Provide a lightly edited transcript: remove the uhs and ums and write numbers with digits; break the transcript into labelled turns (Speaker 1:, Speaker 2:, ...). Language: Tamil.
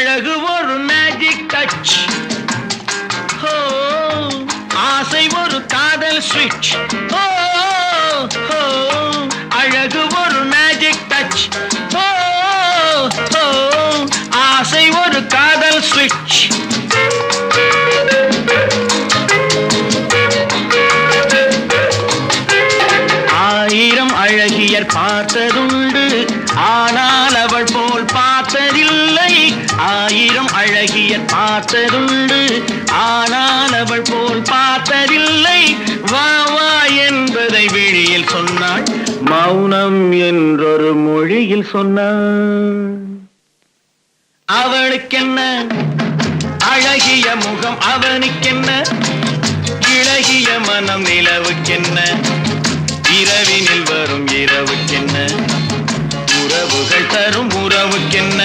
Speaker 1: அழகு ஒரு மேஜிக் டச், ஓ ஆசை ஒரு காதல் ஸ்விட்ச், ஓ அழகு ஒரு மேஜிக் டச், ஓ ஆசை ஒரு காதல் ஸ்விட்ச். ஆயிரம் அழகியர் பார்த்ததுண்டு, ஆனால் அவள் போல் பார்த்ததில்லை. ஆயிரம் அழகியர் பார்த்ததுண்டு, ஆனால் அவள் போல் பார்த்ததில்லை. வா வா என்பதை விழியில் சொன்னாள், மௌனம் என்றொரு மொழியில் சொன்னாள். அவளுக்கென்ன அழகிய முகம், அவனுக்கென்ன இளகிய மனம், நிலவுக்கென்ன இரவினில் வரும் இரவுக்கென்ன, உறவுகள் தரும் உறவுக்கென்ன.